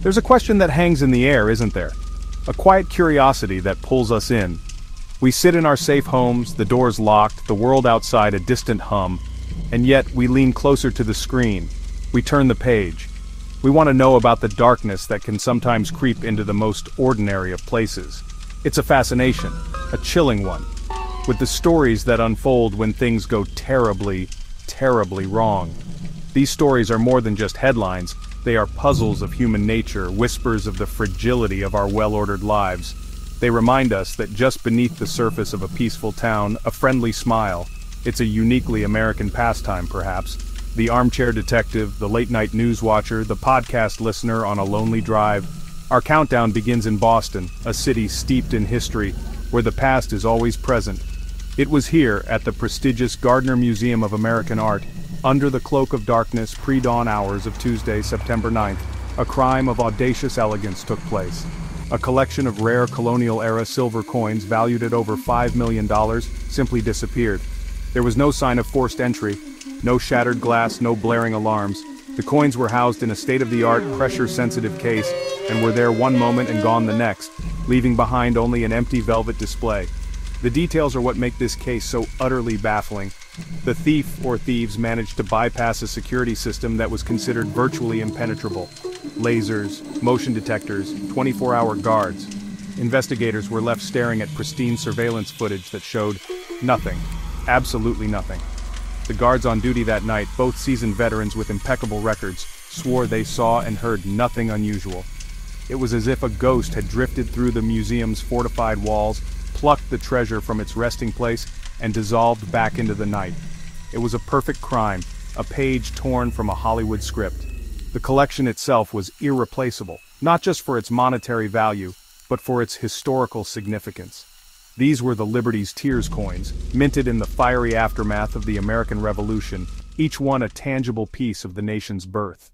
There's a question that hangs in the air, isn't there? A quiet curiosity that pulls us in. We sit in our safe homes, the doors locked, the world outside a distant hum, and yet we lean closer to the screen. We turn the page. We want to know about the darkness that can sometimes creep into the most ordinary of places. It's a fascination, a chilling one, with the stories that unfold when things go terribly, terribly wrong. These stories are more than just headlines. They are puzzles of human nature, whispers of the fragility of our well-ordered lives. They remind us that just beneath the surface of a peaceful town, a friendly smile. It's a uniquely American pastime, perhaps. The armchair detective, the late-night news watcher, the podcast listener on a lonely drive. Our countdown begins in Boston, a city steeped in history, where the past is always present. It was here, at the prestigious Gardner Museum of American Art, under the cloak of darkness, pre-dawn hours of Tuesday, September 9th, a crime of audacious elegance took place. A collection of rare colonial-era silver coins valued at over $5 million simply disappeared. There was no sign of forced entry, no shattered glass, no blaring alarms. The coins were housed in a state-of-the-art, pressure-sensitive case, and were there one moment and gone the next, leaving behind only an empty velvet display. The details are what make this case so utterly baffling. The thief or thieves managed to bypass a security system that was considered virtually impenetrable. Lasers, motion detectors, 24-hour guards. Investigators were left staring at pristine surveillance footage that showed nothing, absolutely nothing. The guards on duty that night, both seasoned veterans with impeccable records, swore they saw and heard nothing unusual. It was as if a ghost had drifted through the museum's fortified walls, plucked the treasure from its resting place, and dissolved back into the night. It was a perfect crime, a page torn from a Hollywood script. The collection itself was irreplaceable, not just for its monetary value, but for its historical significance. These were the Liberty's Tears coins, minted in the fiery aftermath of the American Revolution, each one a tangible piece of the nation's birth.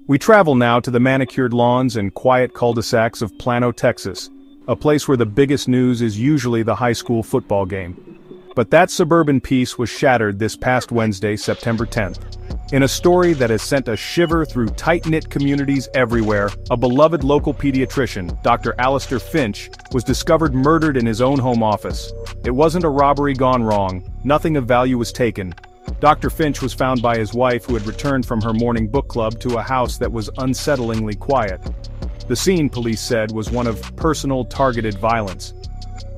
We travel now to the manicured lawns and quiet cul-de-sacs of Plano, Texas, a place where the biggest news is usually the high school football game. But that suburban peace was shattered this past Wednesday, September 10th. In a story that has sent a shiver through tight-knit communities everywhere, a beloved local pediatrician, Dr. Alistair Finch, was discovered murdered in his own home office. It wasn't a robbery gone wrong. Nothing of value was taken. Dr. Finch was found by his wife, who had returned from her morning book club to a house that was unsettlingly quiet. The scene, police said, was one of personal, targeted violence.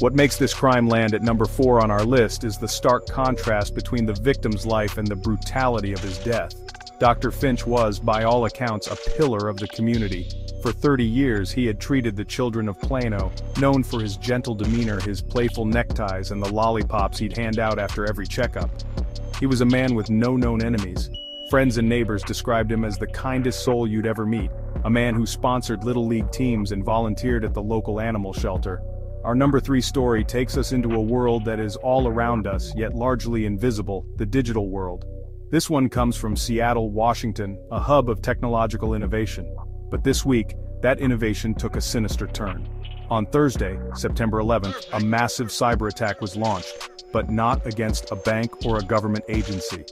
What makes this crime land at number 4 on our list is the stark contrast between the victim's life and the brutality of his death. Dr. Finch was, by all accounts, a pillar of the community. For 30 years he had treated the children of Plano, known for his gentle demeanor, his playful neckties, and the lollipops he'd hand out after every checkup. He was a man with no known enemies. Friends and neighbors described him as the kindest soul you'd ever meet, a man who sponsored Little League teams and volunteered at the local animal shelter. Our number 3 story takes us into a world that is all around us, yet largely invisible, the digital world. This one comes from Seattle, Washington, a hub of technological innovation. But this week, that innovation took a sinister turn. On Thursday, September 11th, a massive cyber attack was launched, but not against a bank or a government agency.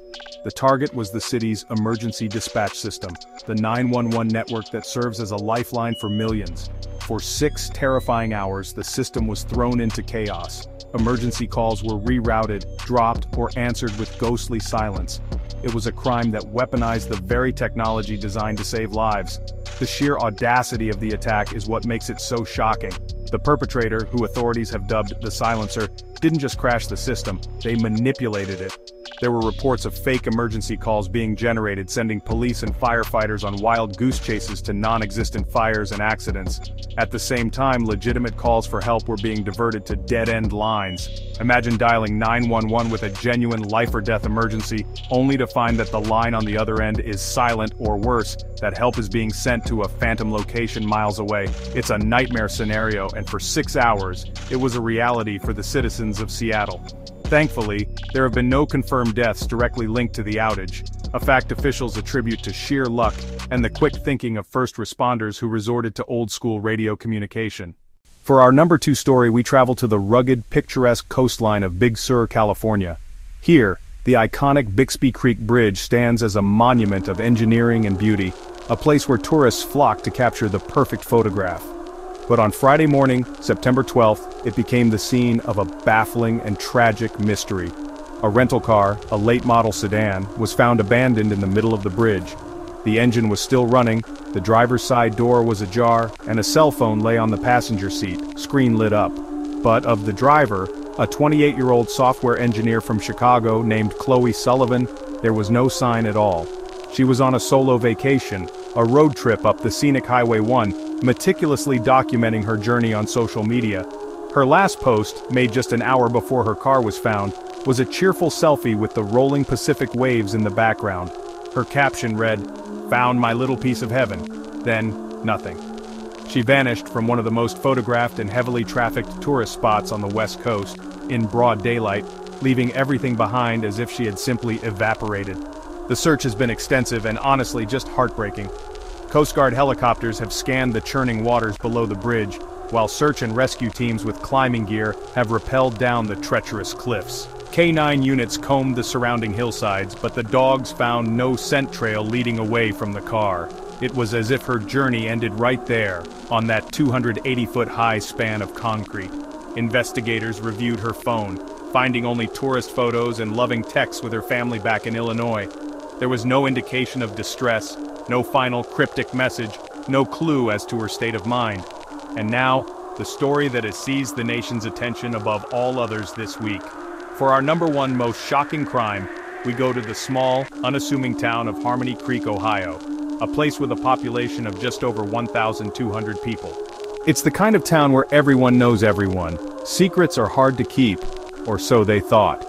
The target was the city's emergency dispatch system, the 911 network that serves as a lifeline for millions. For 6 terrifying hours, the system was thrown into chaos. Emergency calls were rerouted, dropped, or answered with ghostly silence. It was a crime that weaponized the very technology designed to save lives. The sheer audacity of the attack is what makes it so shocking. The perpetrator, who authorities have dubbed the Silencer, didn't just crash the system, they manipulated it. There were reports of fake emergency calls being generated, sending police and firefighters on wild goose chases to non-existent fires and accidents. At the same time, legitimate calls for help were being diverted to dead-end lines. Imagine dialing 911 with a genuine life-or-death emergency, only to find that the line on the other end is silent, or worse, that help is being sent to a phantom location miles away. It's a nightmare scenario, and for 6 hours, it was a reality for the citizens of Seattle. Thankfully, there have been no confirmed deaths directly linked to the outage, a fact officials attribute to sheer luck and the quick thinking of first responders who resorted to old-school radio communication. For our number 2 story, we travel to the rugged, picturesque coastline of Big Sur, California. Here, the iconic Bixby Creek Bridge stands as a monument of engineering and beauty, a place where tourists flock to capture the perfect photograph. But on Friday morning, September 12th, it became the scene of a baffling and tragic mystery. A rental car, a late-model sedan, was found abandoned in the middle of the bridge. The engine was still running, the driver's side door was ajar, and a cell phone lay on the passenger seat, screen lit up. But of the driver, a 28-year-old software engineer from Chicago named Chloe Sullivan, there was no sign at all. She was on a solo vacation, a road trip up the scenic Highway 1, meticulously documenting her journey on social media. Her last post, made just an hour before her car was found, was a cheerful selfie with the rolling Pacific waves in the background. Her caption read, "Found my little piece of heaven." Then, nothing. She vanished from one of the most photographed and heavily trafficked tourist spots on the West Coast, in broad daylight, leaving everything behind as if she had simply evaporated. The search has been extensive and honestly just heartbreaking. Coast Guard helicopters have scanned the churning waters below the bridge, while search and rescue teams with climbing gear have rappelled down the treacherous cliffs. K9 units combed the surrounding hillsides, but the dogs found no scent trail leading away from the car. It was as if her journey ended right there, on that 280-foot-high span of concrete. Investigators reviewed her phone, finding only tourist photos and loving texts with her family back in Illinois. There was no indication of distress, no final cryptic message, no clue as to her state of mind. And now, the story that has seized the nation's attention above all others this week. For our #1 most shocking crime, we go to the small, unassuming town of Harmony Creek, Ohio, a place with a population of just over 1,200 people. It's the kind of town where everyone knows everyone. Secrets are hard to keep, or so they thought.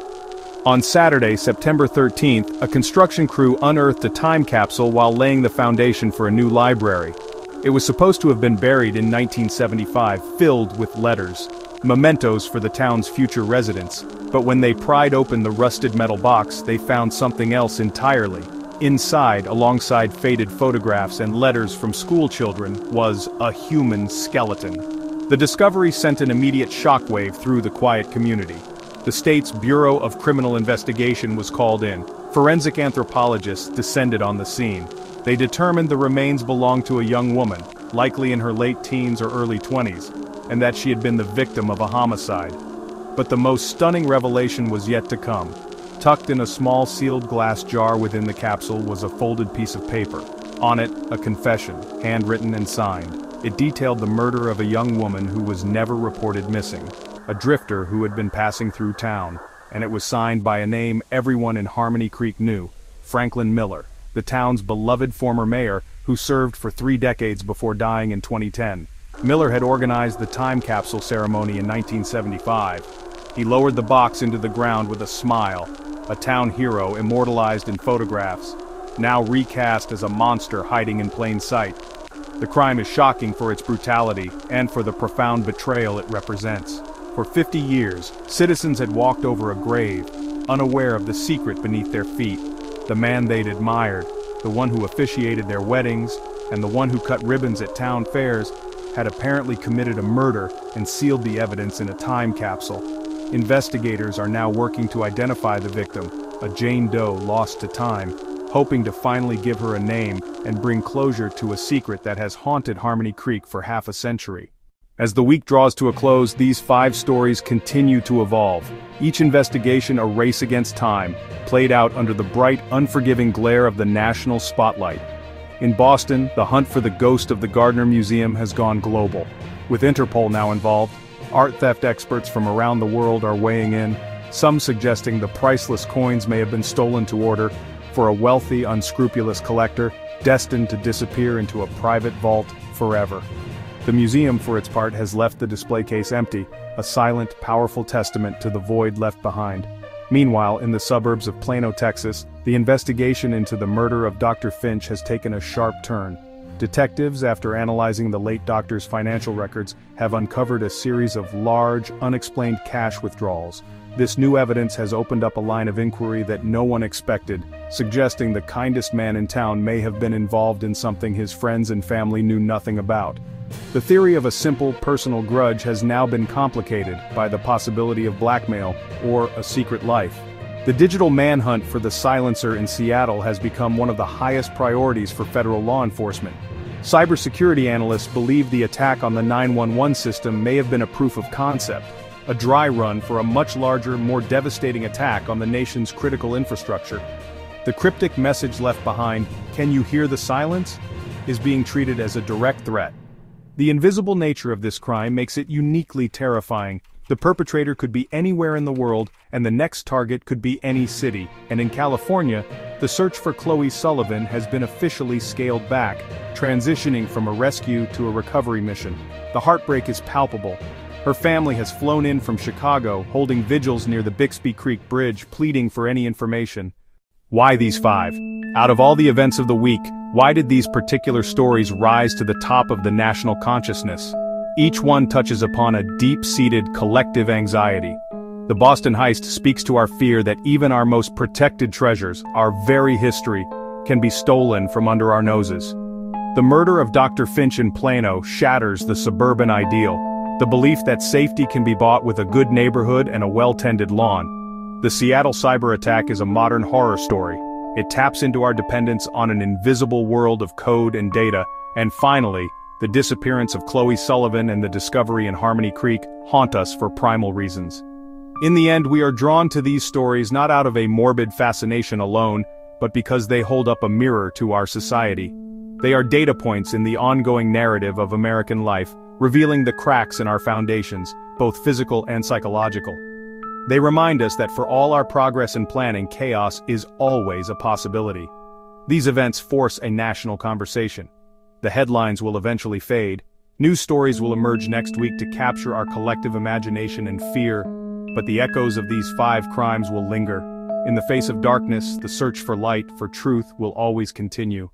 On Saturday, September 13th, a construction crew unearthed a time capsule while laying the foundation for a new library. It was supposed to have been buried in 1975, filled with letters, mementos for the town's future residents. But when they pried open the rusted metal box, they found something else entirely. Inside, alongside faded photographs and letters from school children, was a human skeleton. The discovery sent an immediate shockwave through the quiet community. The state's Bureau of Criminal Investigation was called in. Forensic anthropologists descended on the scene. They determined the remains belonged to a young woman, likely in her late teens or early 20s, and that she had been the victim of a homicide. But the most stunning revelation was yet to come. Tucked in a small sealed glass jar within the capsule was a folded piece of paper. On it, a confession, handwritten and signed. It detailed the murder of a young woman who was never reported missing, a drifter who had been passing through town, and it was signed by a name everyone in Harmony Creek knew, Franklin Miller, the town's beloved former mayor who served for 3 decades before dying in 2010. Miller had organized the time capsule ceremony in 1975. He lowered the box into the ground with a smile, a town hero immortalized in photographs, now recast as a monster hiding in plain sight. The crime is shocking for its brutality and for the profound betrayal it represents. For 50 years, citizens had walked over a grave, unaware of the secret beneath their feet. The man they'd admired, the one who officiated their weddings, and the one who cut ribbons at town fairs, had apparently committed a murder and sealed the evidence in a time capsule. Investigators are now working to identify the victim, a Jane Doe lost to time, hoping to finally give her a name and bring closure to a secret that has haunted Harmony Creek for half a century. As the week draws to a close, these 5 stories continue to evolve. Each investigation a race against time, played out under the bright, unforgiving glare of the national spotlight. In Boston, the hunt for the ghost of the Gardner Museum has gone global. With Interpol now involved, art theft experts from around the world are weighing in, some suggesting the priceless coins may have been stolen to order for a wealthy, unscrupulous collector, destined to disappear into a private vault forever. The museum, for its part, has left the display case empty, a silent, powerful testament to the void left behind. Meanwhile, in the suburbs of Plano, Texas, the investigation into the murder of Dr. Finch has taken a sharp turn. Detectives, after analyzing the late doctor's financial records, have uncovered a series of large, unexplained cash withdrawals. This new evidence has opened up a line of inquiry that no one expected, suggesting the kindest man in town may have been involved in something his friends and family knew nothing about. The theory of a simple, personal grudge has now been complicated by the possibility of blackmail or a secret life. The digital manhunt for the silencer in Seattle has become one of the highest priorities for federal law enforcement. Cybersecurity analysts believe the attack on the 911 system may have been a proof of concept, a dry run for a much larger, more devastating attack on the nation's critical infrastructure. The cryptic message left behind, "Can you hear the silence?" is being treated as a direct threat. The invisible nature of this crime makes it uniquely terrifying. The perpetrator could be anywhere in the world, and the next target could be any city. And in California, the search for Chloe Sullivan has been officially scaled back, transitioning from a rescue to a recovery mission. The heartbreak is palpable. Her family has flown in from Chicago, holding vigils near the Bixby Creek Bridge, pleading for any information. Why these 5? Out of all the events of the week, why did these particular stories rise to the top of the national consciousness? Each one touches upon a deep-seated collective anxiety. The Boston heist speaks to our fear that even our most protected treasures, our very history, can be stolen from under our noses. The murder of Dr. Finch in Plano shatters the suburban ideal, the belief that safety can be bought with a good neighborhood and a well-tended lawn. The Seattle cyber attack is a modern horror story. It taps into our dependence on an invisible world of code and data, and finally, the disappearance of Chloe Sullivan and the discovery in Harmony Creek haunt us for primal reasons. In the end, we are drawn to these stories not out of a morbid fascination alone, but because they hold up a mirror to our society. They are data points in the ongoing narrative of American life, revealing the cracks in our foundations, both physical and psychological. They remind us that for all our progress and planning, chaos is always a possibility. These events force a national conversation. The headlines will eventually fade. News stories will emerge next week to capture our collective imagination and fear, but the echoes of these 5 crimes will linger. In the face of darkness, the search for light, for truth, will always continue.